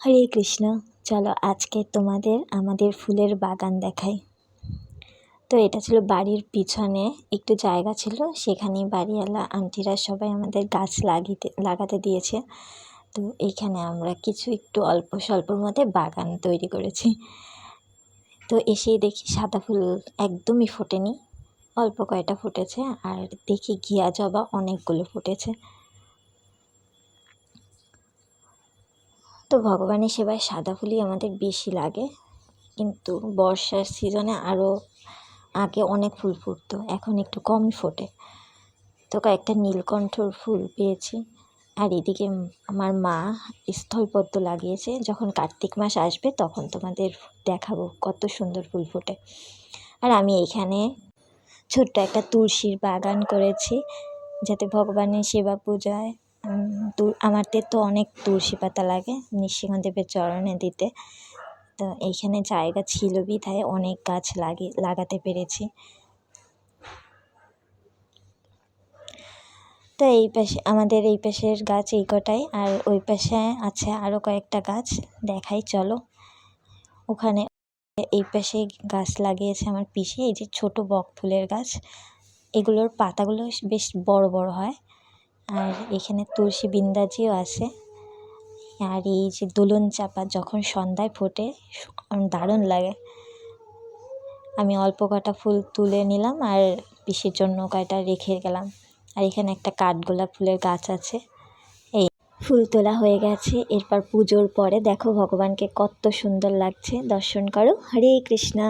হরে কৃষ্ণ। চলো আজকে তোমাদের আমাদের ফুলের বাগান দেখাই। তো এটা ছিল বাড়ির পিছনে একটু জায়গা ছিল, সেখানে বাড়িওয়ালা আন্টিরা সবাই আমাদের গাছ লাগাতে দিয়েছে। তো এইখানে আমরা কিছু একটু অল্প স্বল্পর মধ্যে বাগান তৈরি করেছি। তো এসেই দেখি সাদা ফুল একদমই ফোটেনি, অল্প কয়টা ফুটেছে, আর দেখি ঘিয়া জবা অনেকগুলো ফুটেছে। তো ভগবানের সেবায় সাদা ফুলই আমাদের বেশি লাগে, কিন্তু বর্ষার সিজনে আরও আগে অনেক ফুল ফুটতো, এখন একটু কমই ফোটে। তো কয়েকটা নীলকণ্ঠর ফুল পেয়েছি। আর এদিকে আমার মা স্থলপদ্ম লাগিয়েছে, যখন কার্তিক মাস আসবে তখন তোমাদের দেখাবো কত সুন্দর ফুল ফোটে। আর আমি এখানে ছোট্ট একটা তুলসীর বাগান করেছি, যাতে ভগবানের সেবা পূজায় আমাদের তো অনেক তুলসী পাতা লাগে নৃসিংহদেবের চরণে দিতে। তো এইখানে জায়গা ছিল বিধায় অনেক গাছ লাগাতে পেরেছি। তো এই পাশে আমাদের এই পাশের গাছ এই কটাই, আর ওই পাশে আছে আরও কয়েকটা গাছ, দেখাই চলো। ওখানে এই পাশে গাছ লাগিয়েছে আমার পিসি, এই যে ছোট বক ফুলের গাছ, এগুলোর পাতাগুলো বেশ বড় বড় হয়। আর এখানে তুলসী বিন্দাজিও আছে। আর এই যে দোলন চাপা যখন সন্ধ্যায় ফোটে দারুণ লাগে। আমি অল্প কটা ফুল তুলে নিলাম আর পিসির জন্য কয়টা রেখে গেলাম। আর এখানে একটা কাঠগোলাপ ফুলের গাছ আছে। এই ফুল তোলা হয়ে গেছে, এরপর পুজোর পরে দেখো ভগবানকে কত সুন্দর লাগছে, দর্শন করো। হরে কৃষ্ণা।